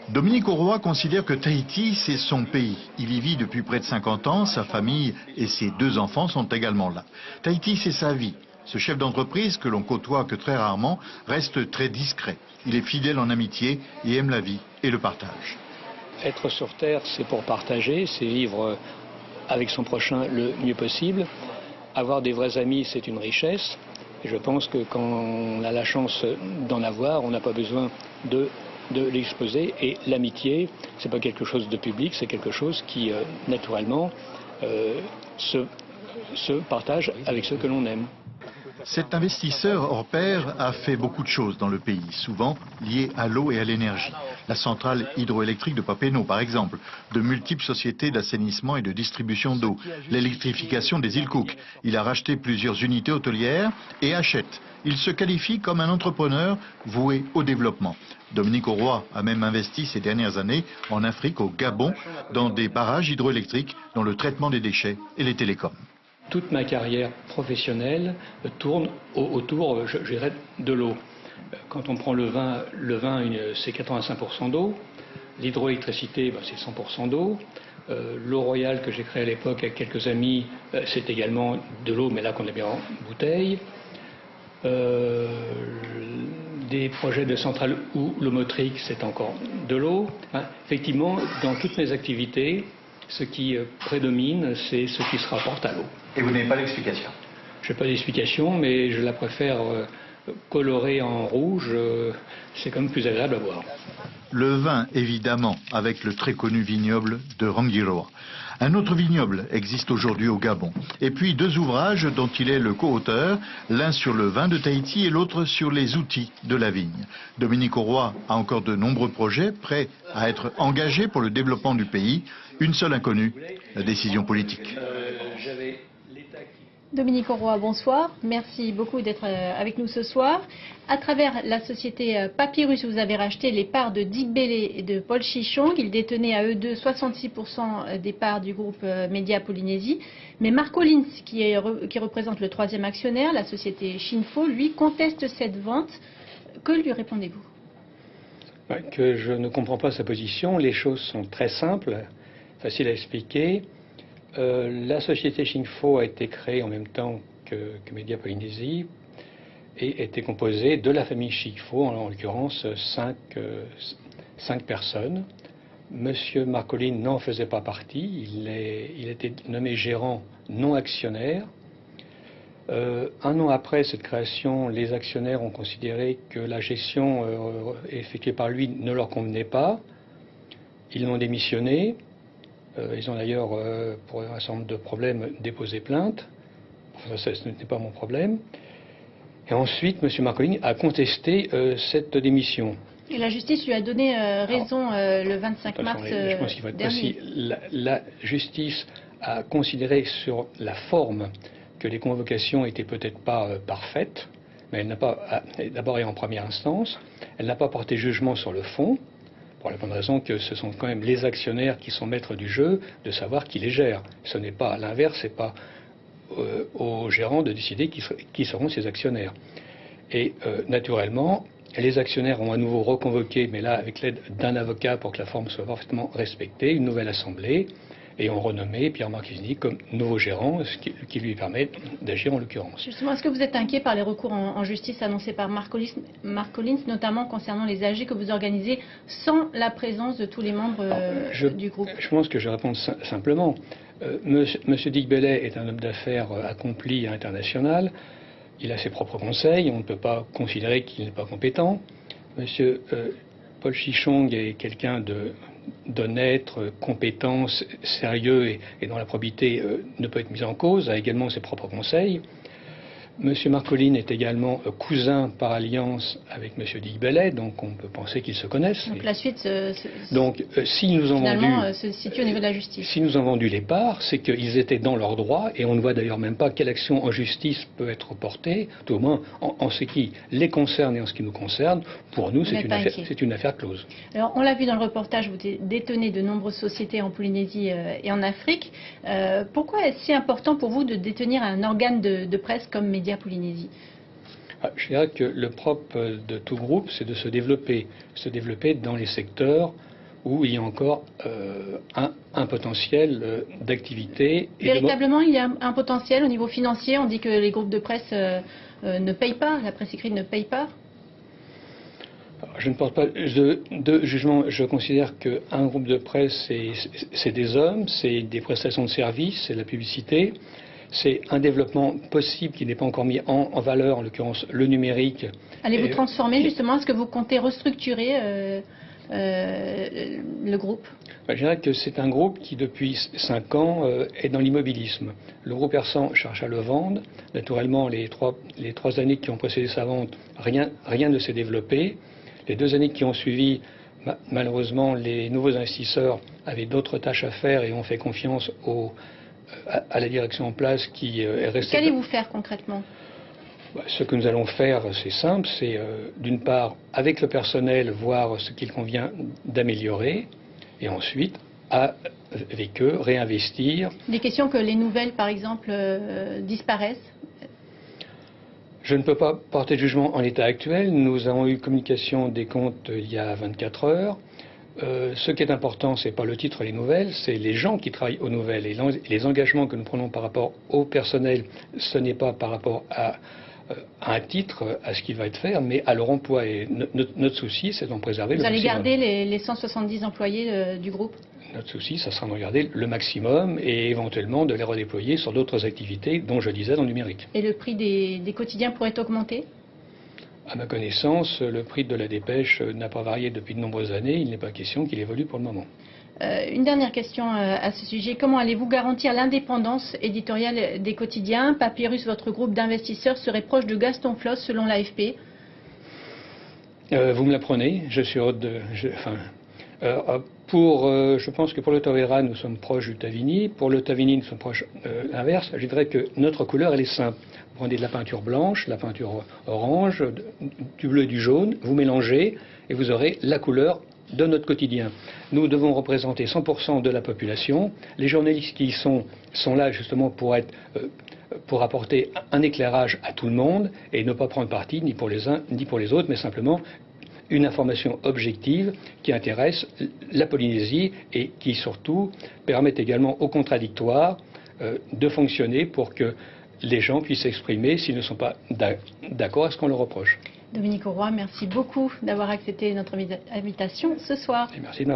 Dominique Auroy considère que Tahiti, c'est son pays. Il y vit depuis près de 50 ans, sa famille et ses 2 enfants sont également là. Tahiti, c'est sa vie. Ce chef d'entreprise, que l'on côtoie que très rarement, reste très discret. Il est fidèle en amitié et aime la vie et le partage. Être sur Terre, c'est pour partager, c'est vivre avec son prochain le mieux possible. Avoir des vrais amis, c'est une richesse. Et je pense que quand on a la chance d'en avoir, on n'a pas besoin de l'exposer. Et l'amitié, c'est pas quelque chose de public, c'est quelque chose qui, naturellement, se partage avec ceux que l'on aime. Cet investisseur hors pair a fait beaucoup de choses dans le pays, souvent liées à l'eau et à l'énergie. La centrale hydroélectrique de Papineau, par exemple, de multiples sociétés d'assainissement et de distribution d'eau, l'électrification des îles Cook. Il a racheté plusieurs unités hôtelières et achète. Il se qualifie comme un entrepreneur voué au développement. Dominique Auroy a même investi ces dernières années en Afrique, au Gabon, dans des barrages hydroélectriques, dans le traitement des déchets et les télécoms. Toute ma carrière professionnelle tourne autour, je dirais, de l'eau. Quand on prend le vin c'est 85% d'eau. L'hydroélectricité, c'est 100% d'eau. L'eau royale que j'ai créée à l'époque avec quelques amis, c'est également de l'eau, mais là qu'on est bien en bouteille. Des projets de centrales houlomotriques, c'est encore de l'eau. Effectivement, dans toutes mes activités, ce qui prédomine, c'est ce qui se rapporte à l'eau. Et vous n'avez pas d'explication? Je n'ai pas d'explication, mais je la préfère colorée en rouge. C'est quand même plus agréable à boire. Le vin, évidemment, avec le très connu vignoble de Rangiroa. Un autre vignoble existe aujourd'hui au Gabon. Et puis 2 ouvrages dont il est le co-auteur, l'un sur le vin de Tahiti et l'autre sur les outils de la vigne. Dominique Auroy a encore de nombreux projets prêts à être engagés pour le développement du pays. Une seule inconnue, la décision politique. Dominique Auroy, bonsoir. Merci beaucoup d'être avec nous ce soir. À travers la société Papyrus, vous avez racheté les parts de Digbele et de Paul Chichong. Ils détenaient à eux deux 66% des parts du groupe Média Polynésie. Mais Marc Collins, qui représente le 3e actionnaire, la société Shinfo, lui, conteste cette vente. Que lui répondez-vous? Que je ne comprends pas sa position. Les choses sont très simples, faciles à expliquer. La société Shinfo a été créée en même temps que Média Polynésie et était composée de la famille Shinfo, en l'occurrence 5 personnes. Monsieur Marcolin n'en faisait pas partie, il était nommé gérant non actionnaire. Un an après cette création, les actionnaires ont considéré que la gestion effectuée par lui ne leur convenait pas. Ils l'ont démissionné. Ils ont d'ailleurs, pour un certain nombre de problèmes, déposé plainte. Enfin, ce n'était pas mon problème. Et ensuite, M. Marcolin a contesté cette démission. Et la justice lui a donné raison le 25 mars je pense qu'il faut être dernier. précis. La justice a considéré sur la forme que les convocations n'étaient peut-être pas parfaites, mais elle n'a pas, d'abord et en première instance, elle n'a pas porté jugement sur le fond, pour la bonne raison que ce sont quand même les actionnaires qui sont maîtres du jeu, de savoir qui les gère. Ce n'est pas l'inverse, ce n'est pas aux gérants de décider qui seront ces actionnaires. Et naturellement, les actionnaires ont à nouveau reconvoqué, mais là avec l'aide d'un avocat pour que la forme soit parfaitement respectée, une nouvelle assemblée, et ont renommé Pierre Marchesini comme nouveau gérant, ce qui lui permet d'agir en l'occurrence. Justement, est-ce que vous êtes inquiet par les recours en justice annoncés par Marc Collins, notamment concernant les AG que vous organisez sans la présence de tous les membres du groupe? Je pense que je réponds simplement. Monsieur Digbele est un homme d'affaires accompli à l'international. Il a ses propres conseils, on ne peut pas considérer qu'il n'est pas compétent. Monsieur Paul Chichong est quelqu'un d'honnête, compétent, sérieux et dont la probité ne peut être mise en cause, a également ses propres conseils. Monsieur Marcolin est également cousin par alliance avec Monsieur Digbele, donc on peut penser qu'ils se connaissent. Donc la suite se situe au niveau de la justice. Si nous ont vendu les parts, c'est qu'ils étaient dans leurs droits, et on ne voit d'ailleurs même pas quelle action en justice peut être portée, tout au moins en ce qui les concerne et en ce qui nous concerne. Pour nous, c'est une affaire close. Alors, on l'a vu dans le reportage, vous détenez de nombreuses sociétés en Polynésie et en Afrique. Pourquoi est-ce si important pour vous de détenir un organe de presse comme Média Polynésie? Je dirais que le propre de tout groupe, c'est de se développer dans les secteurs où il y a encore un potentiel d'activité. Véritablement, il y a un potentiel au niveau financier. On dit que les groupes de presse ne payent pas, la presse écrite ne paye pas. Je ne porte pas de jugement. Je considère qu'un groupe de presse, c'est des hommes, c'est des prestations de services, c'est de la publicité, c'est un développement possible qui n'est pas encore mis en valeur, en l'occurrence le numérique. Allez-vous transformer justement? Est-ce que vous comptez restructurer le groupe? Je dirais que c'est un groupe qui, depuis 5 ans, est dans l'immobilisme. Le groupe Persan cherche à le vendre. Naturellement, les trois années qui ont précédé sa vente, rien ne s'est développé. Les 2 années qui ont suivi, malheureusement, les nouveaux investisseurs avaient d'autres tâches à faire et ont fait confiance à la direction en place qui est restée... Qu'allez-vous faire concrètement? Ce que nous allons faire, c'est simple, c'est d'une part, avec le personnel, voir ce qu'il convient d'améliorer, et ensuite, avec eux, réinvestir. Des questions que les nouvelles, par exemple, disparaissent? Je ne peux pas porter de jugement en l'état actuel. Nous avons eu communication des comptes il y a 24 heures. Ce qui est important, ce n'est pas le titre et les nouvelles, c'est les gens qui travaillent aux nouvelles. Et les engagements que nous prenons par rapport au personnel, ce n'est pas par rapport à un titre, à ce qui va être fait, mais à leur emploi. Et notre souci, c'est d'en préserver le maximum. Vous allez garder les 170 employés du groupe? Notre souci, ça sera d'en garder le maximum et éventuellement de les redéployer sur d'autres activités, dont je disais dans le numérique. Et le prix des quotidiens pourrait augmenter? À ma connaissance, le prix de la dépêche n'a pas varié depuis de nombreuses années. Il n'est pas question qu'il évolue pour le moment. Une dernière question à ce sujet. Comment allez-vous garantir l'indépendance éditoriale des quotidiens? Papyrus, votre groupe d'investisseurs, serait proche de Gaston Floss selon l'AFP. Vous me l'apprenez. Je suis heureux de... je pense que pour le Tavera, nous sommes proches du Tavini. Pour le Tavini, nous sommes proches l'inverse. Je dirais que notre couleur, elle est simple. Vous prenez de la peinture blanche, la peinture orange, du bleu et du jaune, vous mélangez et vous aurez la couleur de notre quotidien. Nous devons représenter 100% de la population. Les journalistes qui sont là justement pour apporter un éclairage à tout le monde et ne pas prendre parti ni pour les uns ni pour les autres, mais simplement une information objective qui intéresse la Polynésie et qui surtout permet également au contradictoire de fonctionner pour que les gens puissent s'exprimer s'ils ne sont pas d'accord à ce qu'on leur reproche. Dominique Auroi, merci beaucoup d'avoir accepté notre invitation ce soir. Et merci de m'avoir